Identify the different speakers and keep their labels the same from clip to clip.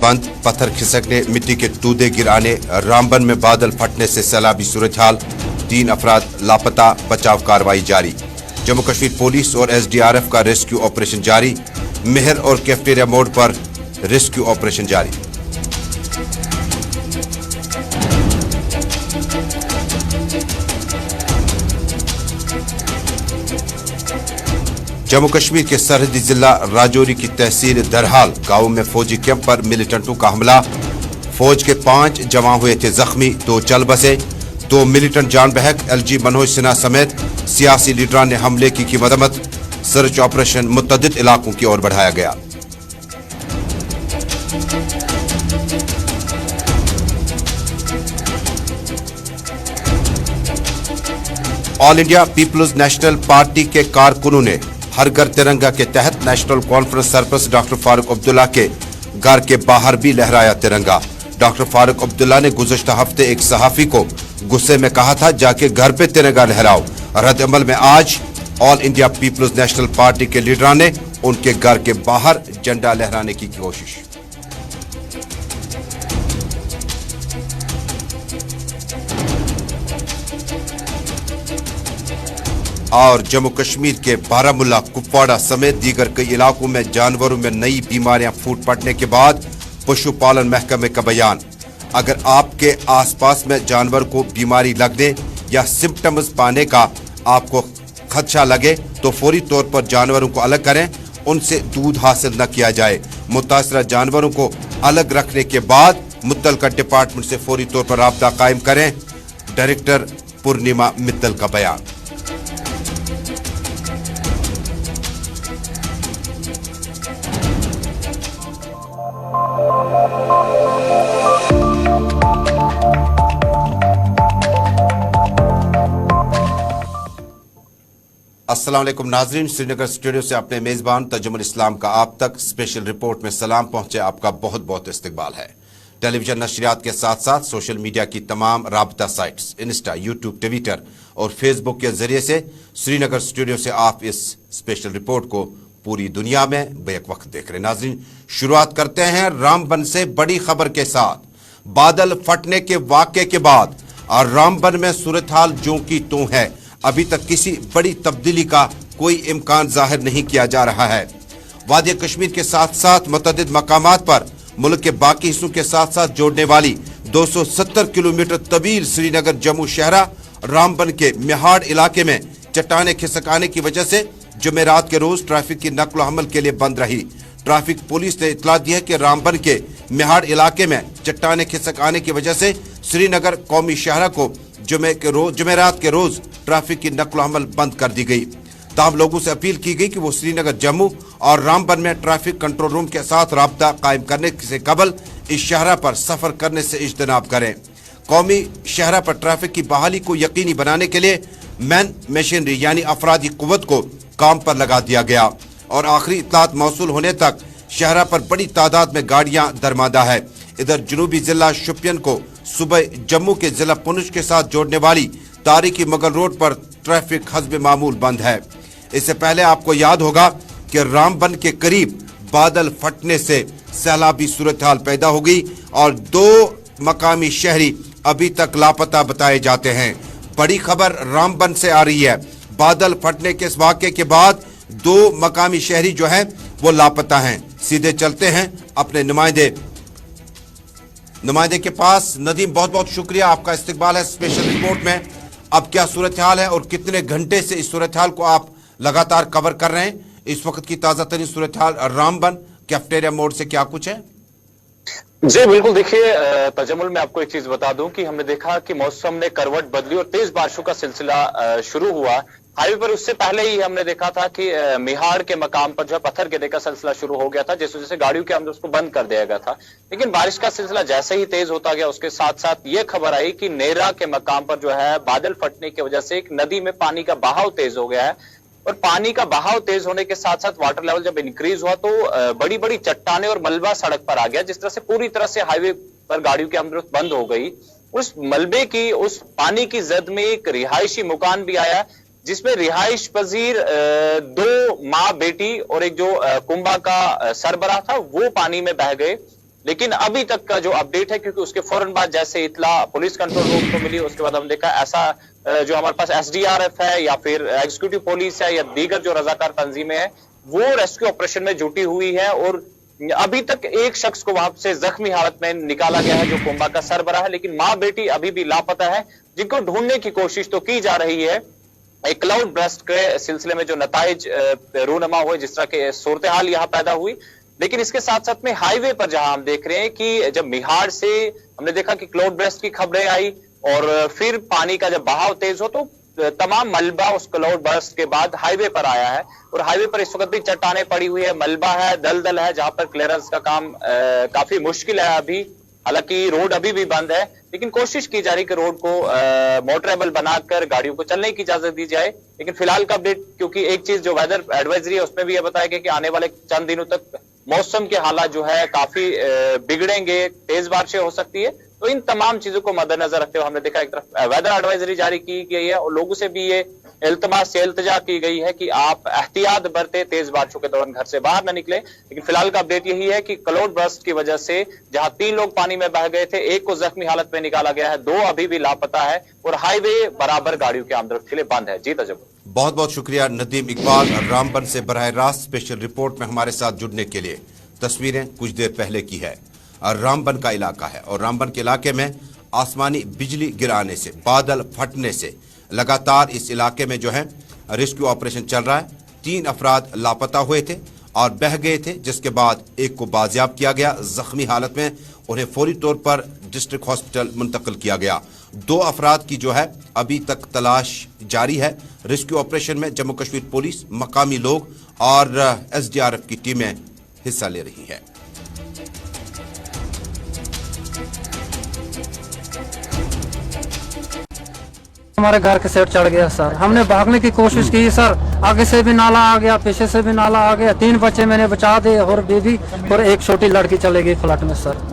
Speaker 1: बंद, पत्थर खिसकने, मिट्टी के तूदे गिराने, रामबन में बादल फटने से सैलाबी सूरत-हाल, 3 अफराद लापता, बचाव कार्रवाई जारी। जम्मू कश्मीर पुलिस और SDRF का रेस्क्यू ऑपरेशन जारी। मेहर और कैफेटेरिया मोड़ पर रेस्क्यू ऑपरेशन जारी। जम्मू कश्मीर के सरहदी जिला राजौरी की तहसील दरहाल गांव में फौजी कैंप पर मिलिटेंटों का हमला। फौज के 5 जवान हुए थे जख्मी, 2 चल बसे। 2 मिलिटेंट जान बहक। LG मनोज सिन्हा समेत सियासी लीडरान ने हमले की मदम्मत। सर्च ऑपरेशन मुतअद्दिद इलाकों की ओर बढ़ाया गया। All India peoples national party के कारकुनों ने हर घर तिरंगा के तहत नेशनल कॉन्फ्रेंस सरपरस्त डॉक्टर फारूक अब्दुल्ला के घर के बाहर भी लहराया तिरंगा। डॉक्टर फारूक अब्दुल्ला ने गुज़श्ता हफ्ते एक सहाफ़ी को गुस्से में कहा था, जाके घर पे तिरंगा लहराओ। रद्द अमल में आज all India peoples national party के लीडरान ने उनके घर के बाहर झंडा लहराने की कोशिश। और जम्मू कश्मीर के बारामुल्ला, कुपवाड़ा समेत दीगर कई इलाकों में जानवरों में नई बीमारियां फूट पड़ने के बाद पशुपालन महकमे का बयान। अगर आपके आसपास में जानवर को बीमारी लगने या सिम्पटम्स पाने का आपको खदशा लगे तो फौरी तौर पर जानवरों को अलग करें, उनसे दूध हासिल न किया जाए। मुतासरा जानवरों को अलग रखने के बाद मुतल्लिका डिपार्टमेंट से फौरी तौर पर राब्ता कायम करें। डायरेक्टर पूर्णिमा मित्तल का बयान। अस्सलाम वालेकुम नाजरीन, श्रीनगर स्टूडियो से अपने मेजबान तजुमुल इस्लाम का आप तक स्पेशल रिपोर्ट में सलाम पहुंचे। आपका बहुत बहुत इस्तकबाल है। टेलीविजन नशरियात के साथ साथ सोशल मीडिया की तमाम राबता साइट्स, इंस्टा, यूट्यूब, ट्विटर और फेसबुक के जरिए से श्रीनगर स्टूडियो से आप इस स्पेशल रिपोर्ट को पूरी दुनिया में बेक वक्त देख रहे। नाजरीन, शुरुआत करते हैं रामबन से बड़ी खबर के साथ। बादल फटने के वाक़े के बाद और रामबन में सूरत हाल ज्यों की त्यों है। अभी तक किसी बड़ी तब्दीली का कोई इम्कान जाहिर नहीं किया जा रहा है। वादी कश्मीर के साथ साथ मुतअद्दिद मकामात पर मुल्क के बाकी हिस्सों के साथ साथ जोड़ने वाली 270 किलोमीटर तवील श्रीनगर जम्मू शहरा रामबन के मिहाड़ इलाके में चट्टाने खिसकाने की वजह से जुमेरात के रोज ट्रैफिक की नक्ल हमल के लिए बंद रही। ट्रैफिक पुलिस ने इतला दी है कि रामबन के मिहाड़ इलाके में चट्टाने खिसकाने की वजह से श्रीनगर कौमी शहरा को जुमेरात के रोज ट्रैफिक की नक्ल हमल बंद कर दी गई। ताहम लोगों से अपील की गई कि वो श्रीनगर जम्मू और रामबन में ट्रैफिक कंट्रोल रूम के साथ राब्ता कायम करने से कबल इस शहरा पर सफर करने से इज्तनाब करें। कौमी शहरा पर ट्रैफिक की बहाली को यकीनी बनाने के लिए मैन मशीनरी यानी अफरादी कुव्वत को काम पर लगा दिया गया और आखिरी इत्तलात मौसूल होने तक शहरा पर बड़ी तादाद में गाड़ियां दरमादा है। इधर जनूबी जिला शोपियान को सुबह जम्मू के जिला पुंछ के साथ जोड़ने वाली तारीखी मुगल रोड पर ट्रैफिक हस्ब मामूल बंद है। इससे पहले आपको याद होगा कि रामबन के करीब बादल फटने से सैलाबी सूरत हाल पैदा हो गई और 2 मकामी शहरी अभी तक लापता बताए जाते हैं। बड़ी खबर रामबन से आ रही है। बादल फटने के इस वाक़े के बाद 2 मकामी शहरी जो हैं वो लापता हैं। सीधे चलते हैं अपने नुमाइंदे के पास। नदीम, बहुत बहुत शुक्रिया, आपका इस्तकबाल है स्पेशल रिपोर्ट में। अब क्या सूरत हाल है और कितने घंटे से इस सूरत हाल को आप लगातार कवर कर रहे हैं? इस वक्त की ताज़ा तरीन सूरत हाल रामबन कैफेटेरिया मोड़ से क्या कुछ है?
Speaker 2: जी बिल्कुल, देखिए तजम्मुल में आपको एक चीज बता दूं कि हमने देखा कि मौसम ने करवट बदली और तेज बारिशों का सिलसिला शुरू हुआ हाईवे पर। उससे पहले ही हमने देखा था कि मिहाड़ के मकाम पर जो है पत्थर गिरने का सिलसिला शुरू हो गया था, जिस वजह से गाड़ियों के अंदर उसको बंद कर दिया गया था। लेकिन बारिश का सिलसिला जैसे ही तेज होता गया, उसके साथ साथ ये खबर आई कि नेरा के मकाम पर जो है बादल फटने की वजह से एक नदी में पानी का बहाव तेज हो गया है और पानी का बहाव तेज होने के साथ साथ वाटर लेवल जब इंक्रीज हुआ तो बड़ी बड़ी चट्टाने और मलबा सड़क पर आ गया, जिस तरह से पूरी तरह से हाईवे पर गाड़ियों की आमद बंद हो गई। उस मलबे की, उस पानी की जद में एक रिहायशी मकान भी आया जिसमें रिहाइश पजीर 2 माँ बेटी और एक जो कुंभा का सरबराह था वो पानी में बह गए लेकिन अभी तक का जो अपडेट है, क्योंकि उसके फौरन बाद जैसे इतला पुलिस कंट्रोल रूम को मिली, उसके बाद हम देखा ऐसा जो हमारे पास SDRF है या फिर एग्जीक्यूटिव पुलिस है या दीगर जो रजाकार तंजीमें हैं, वो रेस्क्यू ऑपरेशन में जुटी हुई है और अभी तक एक शख्स को वहां से जख्मी हालत में निकाला गया है जो कोम्बा का सरबराह है, लेकिन माँ बेटी अभी भी लापता है, जिनको ढूंढने की कोशिश तो की जा रही है। एक क्लाउड ब्रस्ट के सिलसिले में जो नताइज रूनमा हुए, जिस तरह के सूरत हाल यहाँ पैदा हुई, लेकिन इसके साथ साथ में हाईवे पर जहां हम देख रहे हैं कि जब मिहाड़ से हमने देखा कि क्लाउड ब्रस्ट की खबरें आई और फिर पानी का जब बहाव तेज हो तो तमाम मलबा उस क्लाउड बर्स्ट के बाद हाईवे पर आया है और हाईवे पर इस वक्त भी चट्टानें पड़ी हुई है, मलबा है, दलदल है, जहां पर क्लियरेंस का काम काफी मुश्किल है अभी। हालांकि रोड अभी भी बंद है, लेकिन कोशिश की जा रही कि रोड को मोटरेबल बनाकर गाड़ियों को चलने की इजाजत दी जाए। लेकिन फिलहाल का अपडेट, क्योंकि एक चीज जो वेदर एडवाइजरी है उसमें भी यह बताया गया कि आने वाले चंद दिनों तक मौसम के हालात जो है काफी बिगड़ेंगे, तेज बारिशें हो सकती है। तो इन तमाम चीजों को मद्देनजर रखते हुए हमने देखा एक तरफ वेदर एडवाइजरी जारी की गई है और लोगों से भी ये इल्तमास से इल्तिजा की गई है कि आप एहतियात बरते, तेज बारिशों के दौरान घर से बाहर न निकले। लेकिन फिलहाल का अपडेट यही है कि क्लाउड बर्स्ट की वजह से जहां 3 लोग पानी में बह गए थे, एक को जख्मी हालत में निकाला गया है, 2 अभी भी लापता है और हाईवे बराबर गाड़ियों के आमदरफ्त के लिए बंद है। जी तजम्मुल।
Speaker 1: बहुत बहुत शुक्रिया नदीम इकबाल, रामबन से बराह रास्त स्पेशल रिपोर्ट में हमारे साथ जुड़ने के लिए। तस्वीरें कुछ देर पहले की है, रामबन का इलाका है और रामबन के इलाके में आसमानी बिजली गिराने से, बादल फटने से लगातार इस इलाके में जो है रेस्क्यू ऑपरेशन चल रहा है। 3 अफराद लापता हुए थे और बह गए थे, जिसके बाद एक को बाजियाब किया गया जख्मी हालत में, उन्हें फौरी तौर पर डिस्ट्रिक्ट हॉस्पिटल मुंतकिल किया गया। 2 अफराद की जो है अभी तक तलाश जारी है। रेस्क्यू ऑपरेशन में जम्मू कश्मीर पुलिस, मकामी लोग और SDRF की टीमें हिस्सा ले रही है।
Speaker 3: हमारे घर के सेट चढ़ गया सर, हमने भागने की कोशिश की सर, आगे से भी नाला आ गया, पीछे से भी नाला आ गया, 3 बच्चे मैंने बचा दिए और बीवी और एक छोटी लड़की चले गई फ्लड में सर।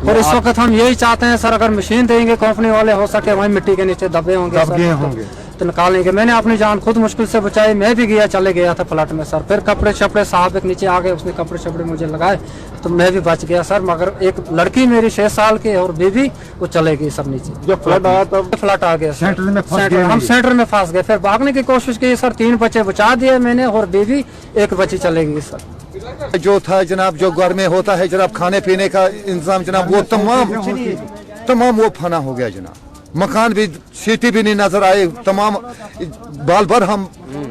Speaker 3: और इस वक्त हम यही चाहते हैं सर, अगर मशीन देंगे कंपनी वाले, हो सके वहीं मिट्टी के नीचे दबे होंगे सर, तो निकालेंगे। मैंने अपनी जान खुद मुश्किल से बचाई, मैं भी चले गया था फ्लड में सर। फिर कपड़े शपड़े साहब एक नीचे आ गए, उसने कपड़े शपड़े मुझे लगाए तो मैं भी बच गया सर। मगर एक लड़की मेरी 6 साल की और बीवी वो चले गई सब नीचे। जब फ्लड आया तब फ्लड आ गया सेंटर में हम सेंटर में फंस गए। फिर भागने की कोशिश की सर, 3 बच्चे बचा दिए मैंने और बीवी एक बच्ची चले गई सर।
Speaker 4: जो था जनाब, जो घर में होता है जनाब, खाने पीने का इंतजाम जनाब, वो तमाम वो फना हो गया जनाब। मकान भी, सीटी भी नहीं नजर आए, तमाम बाल भर हम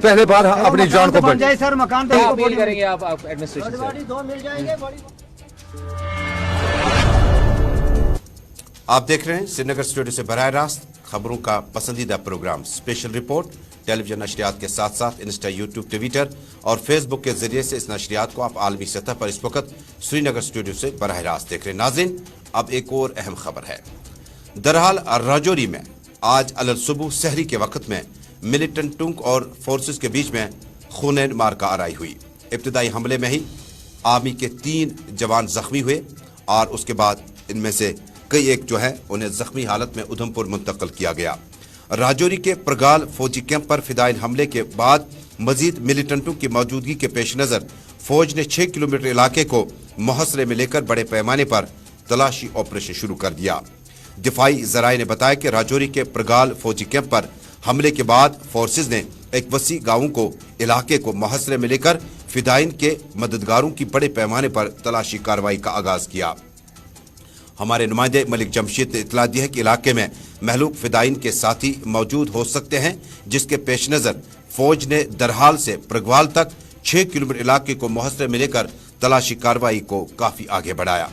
Speaker 4: पहले बार अपनी जान को बचाए सर। मकान
Speaker 5: अपील करेंगे आप एडमिनिस्ट्रेशन से।
Speaker 1: आप देख रहे हैं श्रीनगर स्टूडियो से बराह रास्त खबरों का पसंदीदा प्रोग्राम स्पेशल रिपोर्ट। टेलीविजन नशरियात के साथ साथ इंस्टा, यूट्यूब, ट्विटर और फेसबुक के जरिए से इस नशरियात को आप आलमी सतह पर इस वक्त श्रीनगर स्टूडियो से बराह रास्त देख रहे हैं। नाज़रीन, अब एक और अहम खबर है। दरहाल राजौरी में आज अलल सुबह सहरी के वक्त में मिलिटेंटों और फोर्सेस के बीच में खूनैन मारका आराई हुई। इब्तदाई हमले में ही आर्मी के 3 जवान जख्मी हुए और उसके बाद इनमें से कई एक जो है उन्हें जख्मी हालत में उधमपुर मुंतकिल किया गया। राजौरी के प्रगाल फौजी कैंप पर फिदाइन हमले के बाद मजीद मिलिटेंटों की मौजूदगी के पेश नज़र फौज ने 6 किलोमीटर इलाके को मुहसरे में लेकर बड़े पैमाने पर तलाशी ऑपरेशन शुरू कर दिया। दिफाई जराये ने बताया कि राजौरी के प्रगाल फौजी कैंप पर हमले के बाद फोर्सेज ने एक वसी गांवों को इलाके को मुहसरे में लेकर फिदाइन के मददगारों की बड़े पैमाने पर तलाशी कार्रवाई का आगाज किया। हमारे नुमाइंदे मलिक जमशेद ने इतला दी है कि इलाके में महलूक फिदाइन के साथी मौजूद हो सकते हैं, जिसके पेश नज़र फौज ने दरहाल से प्रगवाल तक 6 किलोमीटर इलाके को मुहसरे में लेकर तलाशी कार्रवाई को काफी आगे बढ़ाया।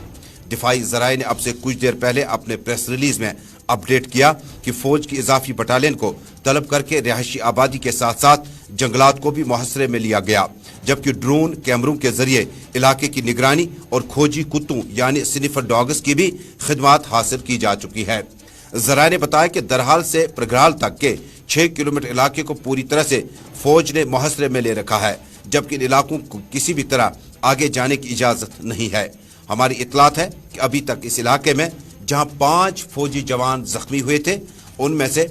Speaker 1: दिफाई जराये ने अब से कुछ देर पहले अपने प्रेस रिलीज में अपडेट किया कि फौज की इजाफी बटालियन को तलब करके रिहायशी आबादी के साथ साथ जंगलात को भी मुहसरे में लिया गया, जबकि ड्रोन कैमरों के जरिए इलाके की निगरानी और खोजी कुत्तों यानी स्निफर डॉग्स की भी खिदमत हासिल की जा चुकी है। जराये ने बताया कि दरहाल से प्रगराल तक के 6 किलोमीटर इलाके को पूरी तरह से फौज ने मुहसरे में ले रखा है, जबकि इन इलाकों को किसी भी तरह आगे जाने की इजाजत नहीं है। हमारी इतलात है कि अभी तक इस इलाके में जहां 5 फौजी जवान जख्मी हुए थे, उनमें से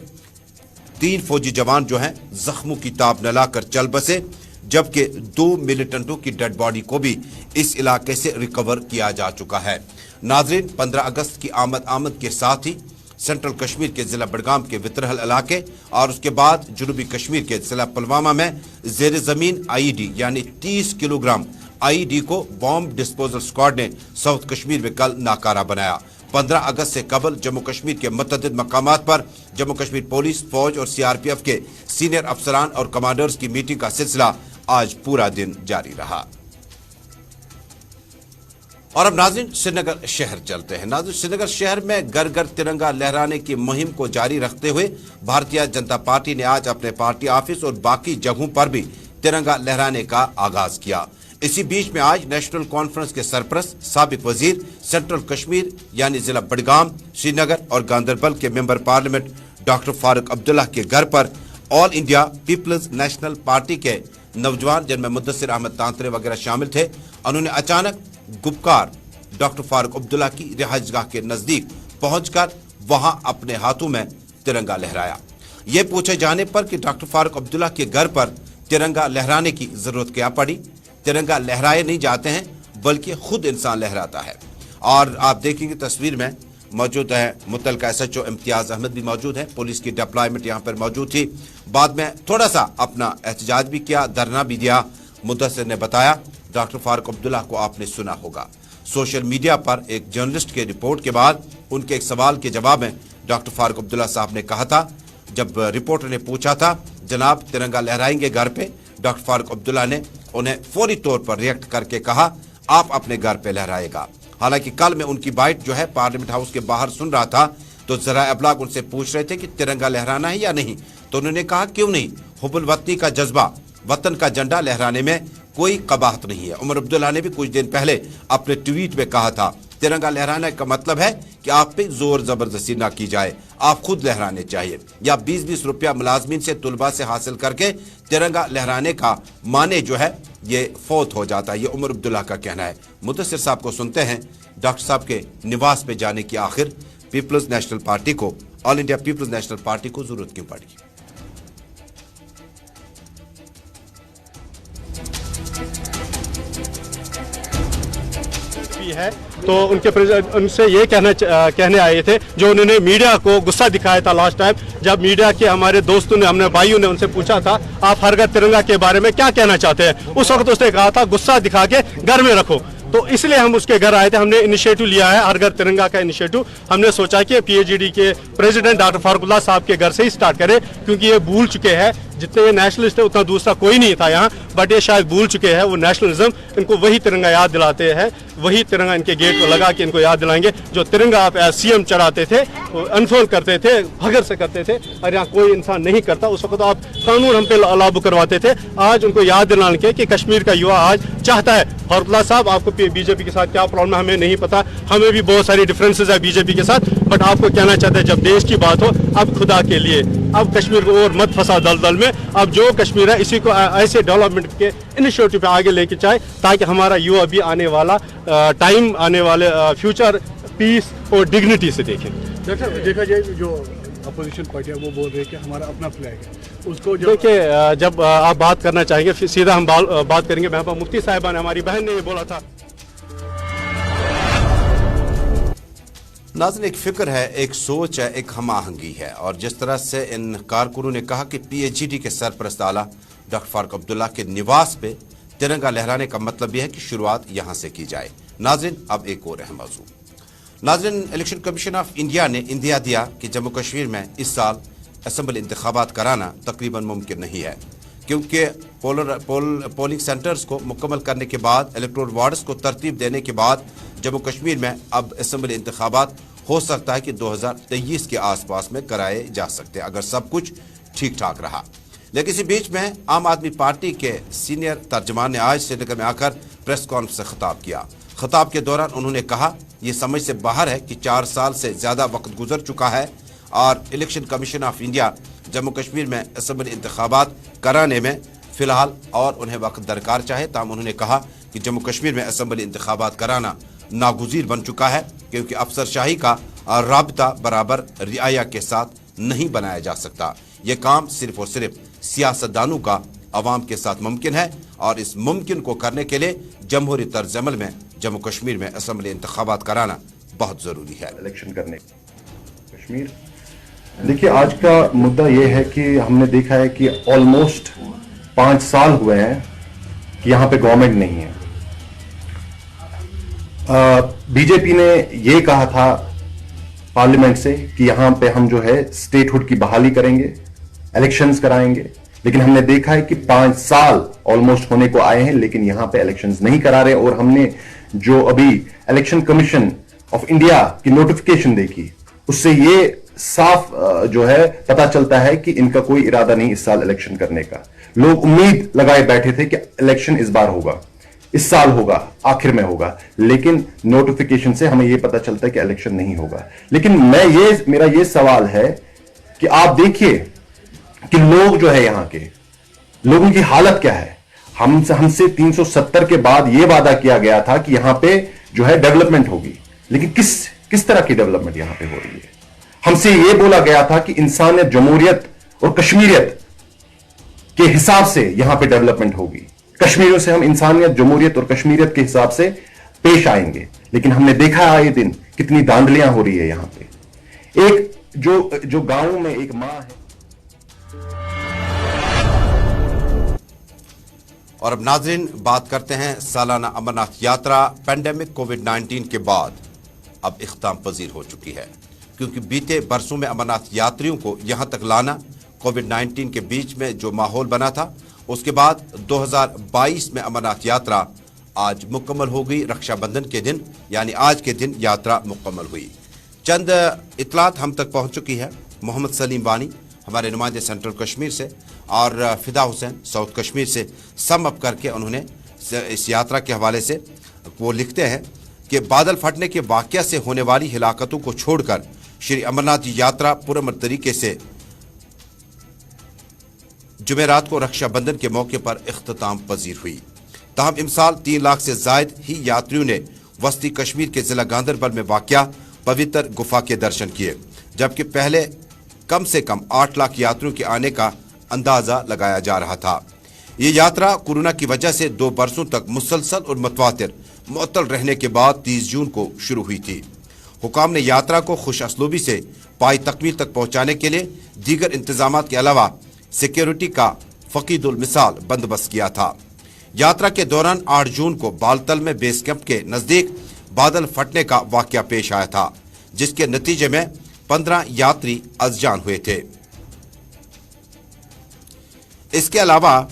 Speaker 1: 3 फौजी जवान जो हैं जख्मों की ताब न लाकर चल बसे, जबकि 2 मिलिटेंटों की डेड बॉडी को भी इस इलाके से रिकवर किया जा चुका है। नाजरीन, 15 अगस्त की आमद के साथ ही सेंट्रल कश्मीर के जिला बडगाम के वितरहल इलाके और उसके बाद जनूबी कश्मीर के जिला पुलवामा में जेर जमीन आईईडी यानी 30 किलोग्राम आईईडी को बॉम्ब डिस्पोजल स्क्वाड ने साउथ कश्मीर में कल नाकारा बनाया। 15 अगस्त से कबल जम्मू कश्मीर के मुतअद्दिद मकामात पर जम्मू कश्मीर पुलिस, फौज और सीआरपीएफ के सीनियर अफसरान और कमांडर्स की मीटिंग का सिलसिला आज पूरा दिन जारी रहा। और अब नाज़रीन श्रीनगर शहर चलते हैं। नाज़रीन, श्रीनगर शहर में घर घर तिरंगा लहराने की मुहिम को जारी रखते हुए भारतीय जनता पार्टी ने आज अपने पार्टी ऑफिस और बाकी जगहों पर भी तिरंगा लहराने का आगाज किया। इसी बीच में आज नेशनल कॉन्फ्रेंस के सरपरस्त साबिक वजीर सेंट्रल कश्मीर यानी जिला बडगाम, श्रीनगर और गांदरबल के member parliament doctor Farooq Abdullah के घर पर all India peoples national party के नौजवान, जिनमें मुद्दसिर अहमद तांतरे वगैरह शामिल थे, उन्होंने अचानक गुपकार डॉक्टर फारूक अब्दुल्ला की रिहाइशगाह के नजदीक पहुंचकर वहां अपने हाथों में तिरंगा लहराया। ये पूछे जाने पर कि डॉक्टर फारूक अब्दुल्ला के घर पर तिरंगा लहराने की जरूरत क्या पड़ी। तिरंगा लहराए नहीं जाते हैं बल्कि खुद इंसान लहराता है। और आप देखेंगे तस्वीर में मौजूद है मुतलका SHO इम्तियाज अहमद भी मौजूद है। पुलिस की डिप्लॉयमेंट यहाँ पर मौजूद थी। बाद में थोड़ा सा अपना एहतजाज भी किया, धरना भी दिया। मुद्दसिर ने बताया, डॉक्टर फारूक अब्दुल्ला को आपने सुना होगा। सोशल मीडिया पर एक जर्नलिस्ट के रिपोर्ट के बाद उनके एक सवाल के जवाब में डॉक्टर फारूक अब्दुल्ला साहब ने कहा था, जब रिपोर्टर ने पूछा था जनाब तिरंगा लहराएंगे घर पे, डॉक्टर फारूक अब्दुल्ला ने उन्हें फौरी तौर पर रिएक्ट करके कहा आप अपने घर पे लहराएगा। हालांकि कल मैं उनकी बाइट जो है पार्लियामेंट हाउस के बाहर सुन रहा था तो जरा अबलाग उनसे पूछ रहे थे कि तिरंगा लहराना है या नहीं, तो उन्होंने कहा क्यों नहीं, हुब्बुल वतनी का जज्बा, वतन का झंडा लहराने में कोई कबाहत नहीं है। उमर अब्दुल्ला ने भी कुछ दिन पहले अपने ट्वीट में कहा था तिरंगा लहराने का मतलब है कि आप पे जोर जबरदस्ती ना की जाए, आप खुद लहराने चाहिए। या 20-20 रुपया मुलाजमीन से तुलबा से हासिल करके तिरंगा लहराने का माने जो है ये फौत हो जाता है। ये उमर अब्दुल्ला का कहना है। मुद्दसिर साहब को सुनते हैं, डॉक्टर साहब के निवास पे जाने की आखिर पीपल्स नेशनल पार्टी को, all India peoples national party को जरूरत क्यों पड़ी।
Speaker 6: है तो उनसे ये कहने आए थे, जो उन्होंने मीडिया को गुस्सा दिखाया था लास्ट टाइम, जब मीडिया के हमारे दोस्तों ने, हमने भाइयों ने उनसे पूछा था आप हर घर तिरंगा के बारे में क्या कहना चाहते हैं, उस वक्त उसने कहा था गुस्सा दिखा के घर में रखो। तो इसलिए हम उसके घर आए थे। हमने इनिशिएटिव लिया है हर घर तिरंगा का इनिशिएटिव। हमने सोचा कि PAGD के प्रेसिडेंट डॉक्टर फारूक अब्दुल्ला साहब के घर से ही स्टार्ट करें, क्योंकि ये भूल चुके हैं, जितने ये नेशनलिस्ट है उतना दूसरा कोई नहीं था यहाँ, बट ये शायद भूल चुके हैं वो नेशनलिज्म। इनको वही तिरंगा याद दिलाते हैं, वही तिरंगा इनके गेट पर लगा के इनको याद दिलाएंगे। जो तिरंगा आप CM चढ़ाते थे, अनफोल्ड करते थे, भगर से करते थे, और यहाँ कोई इंसान नहीं करता। उस वक्त आप कानून हम पे लागू करवाते थे। आज उनको याद दिलाने के कि कश्मीर का युवा आज चाहता है, फारूक अब्दुल्ला साहब आपको BJP के साथ क्या प्रॉब्लम है हमें नहीं पता, हमें भी बहुत सारी डिफरेंसेस है BJP के साथ, बट आपको कहना चाहते हैं जब देश की बात हो, अब खुदा के लिए अब कश्मीर को और मत फंसा दलदल में। अब जो कश्मीर है इसी को ऐसे डेवलपमेंट के इनिशिएटिव पे आगे लेके जाए, ताकि हमारा युवा भी आने वाला टाइम, आने वाले फ्यूचर पीस और डिग्निटी से देखें।
Speaker 7: देखा जाए जो अपोजिशन पार्टी है वो बोल रही है कि हमारा अपना फ्लैग है, उसको
Speaker 6: देखिए जब आप बात करना चाहेंगे फिर सीधा हम बात करेंगे। महबूबा मुफ्ती साहिबा ने, हमारी बहन ने ये बोला था।
Speaker 1: नाज़रीन, एक फिक्र है, एक सोच है, एक हम आहंगी है। और जिस तरह से इन कारकुनों ने कहा कि PAGD के सरपरस्त आला डॉक्टर फारूक अब्दुल्ला के निवास पे तिरंगा लहराने का मतलब यह है कि शुरुआत यहाँ से की जाए। नाज़रीन, अब एक और अहम मौजू। नाज़रीन, इलेक्शन कमीशन ऑफ इंडिया ने इंदिया दिया कि जम्मू कश्मीर में इस साल असम्बली इंतखाबात कराना तकरीबन मुमकिन नहीं है, क्योंकि पोलिंग सेंटर्स को मुकम्मल करने के बाद, इलेक्टोरल वार्ड्स को तरतीब देने के बाद जम्मू कश्मीर में अब असम्बली इंतखाबात हो सकता है कि 2023 के आसपास में कराए जा सकते हैं, अगर सब कुछ ठीक ठाक रहा। लेकिन इसी बीच में आम आदमी पार्टी के सीनियर तर्जमान ने आज श्रीनगर में आकर प्रेस कॉन्फ्रेंस से खिताब किया। खिताब के दौरान उन्होंने कहा यह समझ से बाहर है कि 4 साल से ज़्यादा वक्त गुजर चुका है और election commission of India Jammu Kashmir में असम्बली इंतखाबात कराने में फ़िलहाल और उन्हें वक्त दरकार चाहे। ताहम उन्होंने कहा कि जम्मू कश्मीर में असम्बली इंतखाबात कराना नागुज़ीर बन चुका है, क्योंकि अफसरशाही का राबता बराबर रियाया के साथ नहीं बनाया जा सकता। ये काम सिर्फ और सिर्फ सियासतदानों का आवाम के साथ मुमकिन है और इस मुमकिन को करने के लिए जमहूरी तर्ज अमल में जम्मू कश्मीर में असम्बली इंतखाबात कराना बहुत जरूरी है।
Speaker 8: इलेक्शन करने कश्मीर, देखिए आज का मुद्दा ये है कि हमने देखा है कि ऑलमोस्ट 5 साल हुए हैं कि यहाँ पे गवर्नमेंट नहीं है। बीजेपी ने ये कहा था पार्लियामेंट से कि यहाँ पे हम जो है स्टेटहुड की बहाली करेंगे, इलेक्शंस कराएंगे, लेकिन हमने देखा है कि 5 साल ऑलमोस्ट होने को आए हैं लेकिन यहाँ पे इलेक्शंस नहीं करा रहे। और हमने जो अभी इलेक्शन कमीशन ऑफ इंडिया की नोटिफिकेशन देखी उससे ये साफ जो है पता चलता है कि इनका कोई इरादा नहीं इस साल इलेक्शन करने का। लोग उम्मीद लगाए बैठे थे कि इलेक्शन इस बार होगा, इस साल होगा, आखिर में होगा, लेकिन नोटिफिकेशन से हमें यह पता चलता है कि इलेक्शन नहीं होगा। लेकिन मेरा ये सवाल है कि आप देखिए कि लोग जो है यहां के लोगों की हालत क्या है। हमसे 370 के बाद यह वादा किया गया था कि यहां पे जो है डेवलपमेंट होगी, लेकिन किस तरह की डेवलपमेंट यहां पे हो रही है। हमसे यह बोला गया था कि इंसानियत, जमहूरियत और कश्मीरियत के हिसाब से यहां पे डेवलपमेंट होगी। कश्मीरियों से हम इंसानियत, जमहूरियत और कश्मीरियत के हिसाब से पेश आएंगे, लेकिन हमने देखा आए दिन कितनी धांधलियां हो रही है यहां पे। एक जो गांव में एक मां है।
Speaker 1: और अब नाजरीन बात करते हैं सालाना अमरनाथ यात्रा पेंडेमिक कोविड-19 के बाद अब इख्ताम पजीर हो चुकी है, क्योंकि बीते बरसों में अमरनाथ यात्रियों को यहां तक लाना कोविड-19 के बीच में जो माहौल बना था, उसके बाद 2022 में अमरनाथ यात्रा आज मुकम्मल हो गई। रक्षाबंधन के दिन यानी आज के दिन यात्रा मुकम्मल हुई। चंद इतलात हम तक पहुंच चुकी है। मोहम्मद सलीम वानी हमारे नुमाइंदे सेंट्रल कश्मीर से और फिदा हुसैन साउथ कश्मीर से सम अप करके उन्होंने इस यात्रा के हवाले से वो लिखते हैं कि बादल फटने के वाक़या से होने वाली हिलाकतों को छोड़कर श्री अमरनाथ यात्रा पुरअमन तरीके से जुमेरात को रक्षाबंधन के मौके पर इख्तिताम पजीर हुई। ताहम इमसाल 3 लाख से जायद ही यात्रियों ने वस्ती कश्मीर के जिला गांदरबल में वाक़या पवित्र गुफा के दर्शन किए, जबकि पहले कम से कम 8 लाख यात्रियों के आने का अंदाजा लगाया जा रहा था। ये यात्रा कोरोना की वजह से 2 बरसों तक मुसलसल और मुतवातिर मुअत्तल रहने के बाद 30 जून को शुरू हुई थी। हुकाम ने यात्रा को खुश असलूबी से पाई तकमील तक पहुंचाने के लिए दीगर इंतजामात के अलावा सिक्योरिटी का फकीदुल मिसाल बंदोबस्त किया था। यात्रा के दौरान 8 जून को बालतल में बेस कैंप के नजदीक बादल फटने का वाकया पेश आया था, जिसके नतीजे में 15 यात्री अज़जान हुए थे। इसके अलावा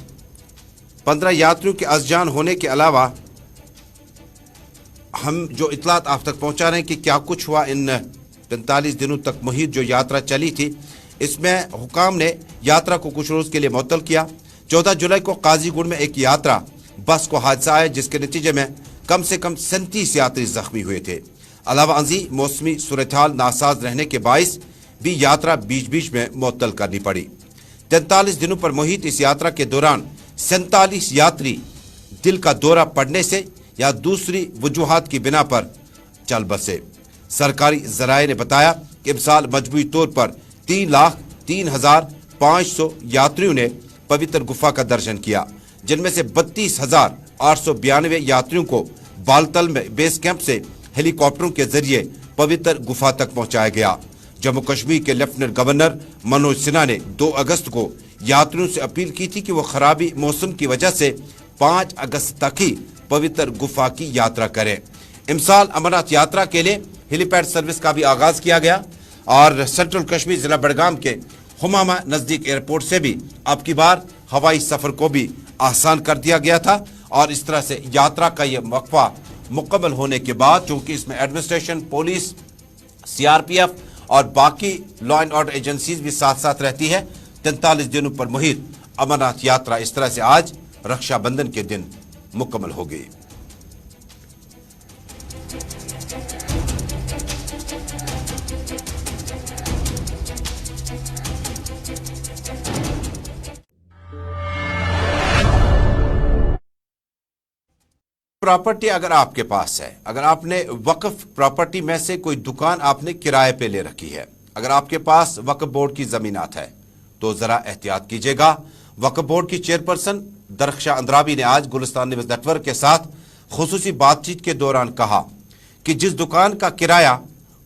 Speaker 1: 15 यात्रियों के अज़जान होने के अलावा हम जो इतलात आप तक पहुंचा रहे हैं कि क्या कुछ हुआ इन 45 दिनों तक मुहित जो यात्रा चली थी, इसमें हुकाम ने यात्रा को कुछ रोज के लिए मुअत्तल किया। 14 जुलाई को काजीगुंड में एक यात्रा बस को हादसा आया, जिसके नतीजे में कम से कम 37 यात्री जख्मी हुए थे। अलावा अंजी मौसमी सूरत-हाल नासाज रहने के बाइस भी यात्रा बीच बीच में मुअत्तल करनी पड़ी। 43 दिनों पर मुहित इस यात्रा के दौरान 47 यात्री दिल का दौरा पड़ने से या दूसरी वजूहात की बिना पर चल बसे। सरकारी जराये ने बताया कि इस साल मजबूरी तौर पर 3,03,500 यात्रियों ने पवित्र गुफा का दर्शन किया, जिनमें से 32,892 यात्रियों को बालतल में बेस कैंप से हेलीकॉप्टरों के जरिए पवित्र गुफा तक पहुंचाया गया। जम्मू कश्मीर के लेफ्टिनेंट गवर्नर मनोज सिन्हा ने 2 अगस्त को यात्रियों से अपील की थी कि वो खराबी मौसम की वजह से 5 अगस्त तक ही पवित्र गुफा की यात्रा करें। इमसाल अमरनाथ यात्रा के लिए हेलीपैड सर्विस का भी आगाज किया गया और सेंट्रल कश्मीर जिला बडगाम के हुमामा नजदीक एयरपोर्ट से भी अब की बार हवाई सफर को भी आसान कर दिया गया था। और इस तरह से यात्रा का यह वक्फा मुकम्मल होने के बाद, चूंकि इसमें एडमिनिस्ट्रेशन, पुलिस, CRPF और बाकी लॉ एंड ऑर्डर एजेंसीज भी साथ साथ रहती है, 43 दिनों पर मुहित अमरनाथ यात्रा इस तरह से आज रक्षाबंधन के दिन मुकम्मल हो गई। प्रॉपर्टी अगर आपके पास है, अगर आपने वक्फ प्रॉपर्टी में से कोई दुकान आपने किराए पे ले रखी है, अगर आपके पास वक्फ बोर्ड की जमीनात है, तो जरा एहतियात कीजिएगा। वक्फ बोर्ड की चेयरपर्सन दरख्शा अंद्राबी ने आज गुलिस्तान न्यूज नेटवर्क के साथ खुसूसी बातचीत के दौरान कहा कि जिस दुकान का किराया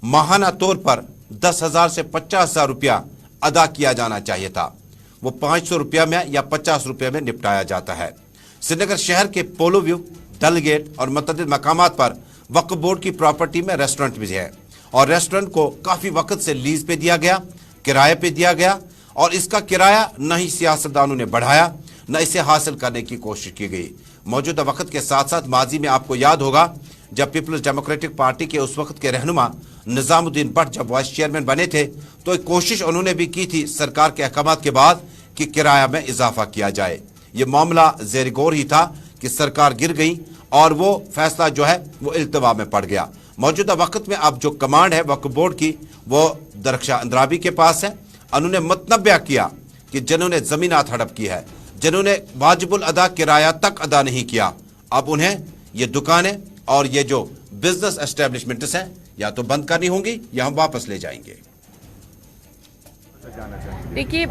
Speaker 1: माहाना तौर पर 10,000 से 50,000 रुपया अदा किया जाना चाहिए था, वो 500 रुपया में या 50 रुपये में निपटाया जाता है। श्रीनगर शहर के पोलो व्यू, डल गेट और मुतअद्दिद मकामात पर वक्फ बोर्ड की प्रॉपर्टी में रेस्टोरेंट भी है और रेस्टोरेंट को काफी वक्त से लीज पे दिया गया, किराए पे दिया गया और इसका किराया न ही सियासतदानों ने बढ़ाया न इसे हासिल करने की कोशिश की गई। मौजूदा वक्त के साथ साथ माजी में आपको याद होगा जब पीपल्स डेमोक्रेटिक पार्टी के उस वक्त के रहनुमा निजामुद्दीन भट्ट जब वाइस चेयरमैन बने थे तो एक कोशिश उन्होंने भी की थी सरकार के अहकामात के बाद कि किराया में इजाफा किया जाए। ये मामला ज़ेर गौर ही था कि सरकार गिर गई और वो फैसला जो है वो इल्तवा में पड़ गया। मौजूदा वक्त में अब जो कमांड है वक्फ बोर्ड की वो दरख्शा अंद्राबी के पास है। उन्होंने मतनब्या किया कि जिन्होंने जमीनात हड़प की है, जिन्होंने वाजिबुल अदा किराया तक अदा नहीं किया, अब उन्हें ये दुकानें और ये जो बिजनेस एस्टेब्लिशमेंट्स हैं या तो बंद करनी होंगी या हम वापस ले जाएंगे।
Speaker 9: देखिए,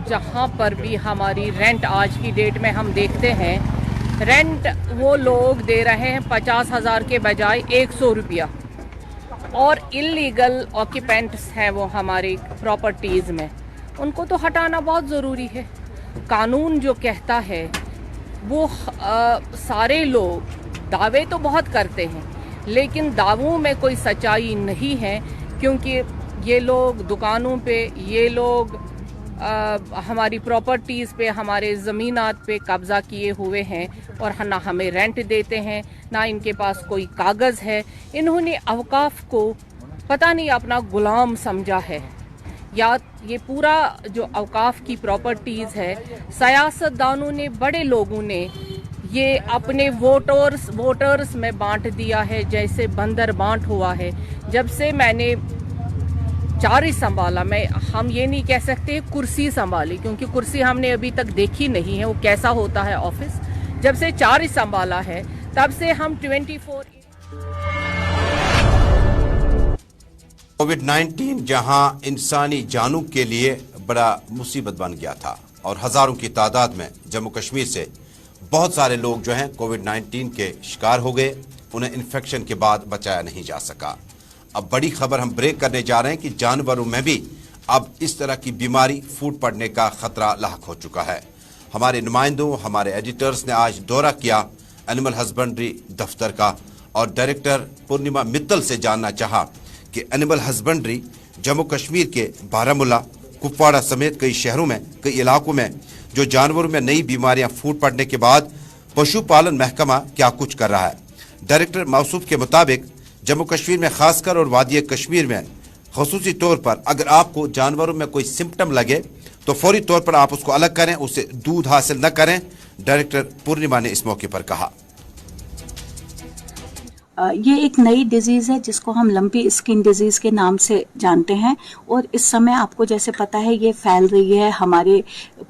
Speaker 9: जहाँ पर भी हमारी रेंट आज की डेट में हम देखते हैं, रेंट वो लोग दे रहे हैं 50,000 के बजाय 100 रुपया और इलीगल ऑक्यूपेंट्स हैं वो हमारी प्रॉपर्टीज़ में, उनको तो हटाना बहुत ज़रूरी है। कानून जो कहता है वो सारे लोग दावे तो बहुत करते हैं लेकिन दावों में कोई सच्चाई नहीं है, क्योंकि ये लोग दुकानों पे, ये लोग हमारी प्रॉपर्टीज़ पे, हमारे ज़मीनात पे कब्ज़ा किए हुए हैं और ना हमें रेंट देते हैं, ना इनके पास कोई कागज़ है। इन्होंने अवकाफ़ को पता नहीं अपना गुलाम समझा है, या ये पूरा जो अवकाफ़ की प्रॉपर्टीज़ है सियासतदानों ने, बड़े लोगों ने ये अपने वोटर्स में बांट दिया है, जैसे बंदर बांट हुआ है। जब से मैंने चारी संभाला, हम ये नहीं कह सकते कुर्सी संभाली, क्योंकि कुर्सी हमने अभी तक देखी नहीं है वो कैसा होता है ऑफिस। जब से चारी संभाला है तब से हम 24
Speaker 1: कोविड-19 जहां इंसानी जानों के लिए बड़ा मुसीबत बन गया था और हजारों की तादाद में जम्मू कश्मीर से बहुत सारे लोग जो हैं कोविड-19 के शिकार हो गए, उन्हें इन्फेक्शन के बाद बचाया नहीं जा सका। अब बड़ी खबर हम ब्रेक करने जा रहे हैं कि जानवरों में भी अब इस तरह की बीमारी फूट पड़ने का खतरा लाहक हो चुका है। हमारे नुमाइंदों, हमारे एडिटर्स ने आज दौरा किया एनिमल हस्बेंड्री दफ्तर का और डायरेक्टर पूर्णिमा मित्तल से जानना चाहा कि एनिमल हस्बेंड्री जम्मू कश्मीर के बारामूला, कुपवाड़ा समेत कई शहरों में, कई इलाकों में जो जानवरों में नई बीमारियां फूट पड़ने के बाद पशुपालन महकमा क्या कुछ कर रहा है। डायरेक्टर मौसूफ के मुताबिक जम्मू कश्मीर में खासकर और वादी कश्मीर में खसूसी तौर पर अगर आपको जानवरों में कोई सिम्टम लगे तो फौरी तौर पर आप उसको अलग करें, उससे दूध हासिल न करें। डायरेक्टर पूर्णिमा ने इस मौके पर कहा,
Speaker 10: ये एक नई डिजीज़ है जिसको हम लंपी स्किन डिजीज़ के नाम से जानते हैं और इस समय आपको जैसे पता है ये फैल रही है, हमारे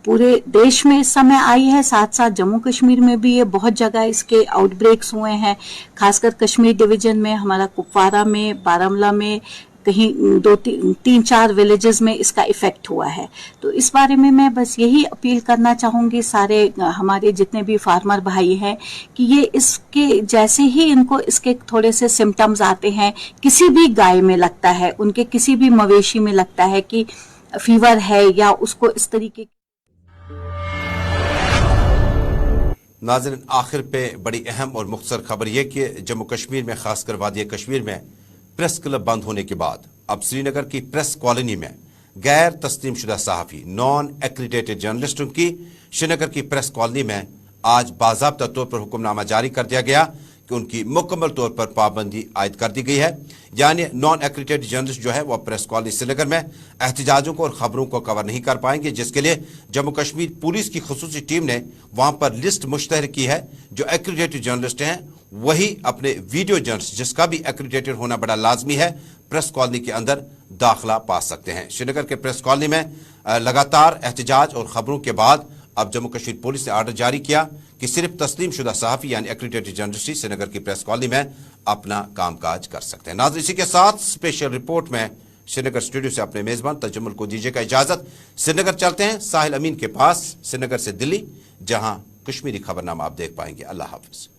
Speaker 10: पूरे देश में इस समय आई है, साथ साथ जम्मू कश्मीर में भी ये बहुत जगह इसके आउटब्रेक्स हुए हैं, खासकर कश्मीर डिवीजन में, हमारा कुपवाड़ा में, बारामूला में, कहीं 2-3-4 विलेजेस में इसका इफेक्ट हुआ है। तो इस बारे में मैं बस यही अपील करना चाहूँगी सारे हमारे जितने भी फार्मर भाई हैं कि ये इसके जैसे ही इनको इसके थोड़े से सिम्टम्स आते हैं, किसी भी गाय में लगता है, उनके किसी भी मवेशी में लगता है कि फीवर है या उसको इस तरीके।
Speaker 1: नाज़रीन, आखिर पे बड़ी अहम और मुख्तसर खबर यह कि जम्मू कश्मीर में खासकर वादी कश्मीर में प्रेस क्लब बंद होने के बाद अब श्रीनगर की प्रेस कॉलोनी में गैर तस्लीम शुदा सहाफ़ी, नॉन एक्रीडेटेड जर्नलिस्टों की श्रीनगर की प्रेस कॉलोनी में आज बाज़ाब्ता तौर पर हुक्मनामा जारी कर दिया गया कि उनकी मुकम्मल तौर पर पाबंदी आयद कर दी गई है। यानी नॉन एक्रीडेटेड जर्नलिस्ट जो है वह प्रेस कॉलोनी श्रीनगर में एहतजाजों को और खबरों को कवर नहीं कर पाएंगे, जिसके लिए जम्मू कश्मीर पुलिस की खुसूसी टीम ने वहां पर लिस्ट मुश्तहर की है। जो एक्रीडेटेड जर्नलिस्ट हैं वही अपने वीडियो जर्नलिस्ट, जिसका भी एक्रीडेटेड होना बड़ा लाजमी है, प्रेस कॉलोनी के अंदर दाखिला पा सकते हैं। श्रीनगर के प्रेस कॉलोनी में लगातार एहतजाज और खबरों के बाद अब जम्मू कश्मीर पुलिस ने आर्डर जारी किया कि सिर्फ तस्लीम शुदा सहाफ़ी यानी एक्रीडेटेड जर्नलिस्ट श्रीनगर की प्रेस कॉलोनी में अपना कामकाज कर सकते हैं। नाज़रीन, इसी के साथ स्पेशल रिपोर्ट में श्रीनगर स्टूडियो से अपने मेजबान तजम्मुल को दीजिएगा इजाजत। श्रीनगर चलते हैं साहिल अमीन के पास, श्रीनगर से दिल्ली, जहां कश्मीरी खबरनामा आप देख पाएंगे। अल्लाह हाफिज।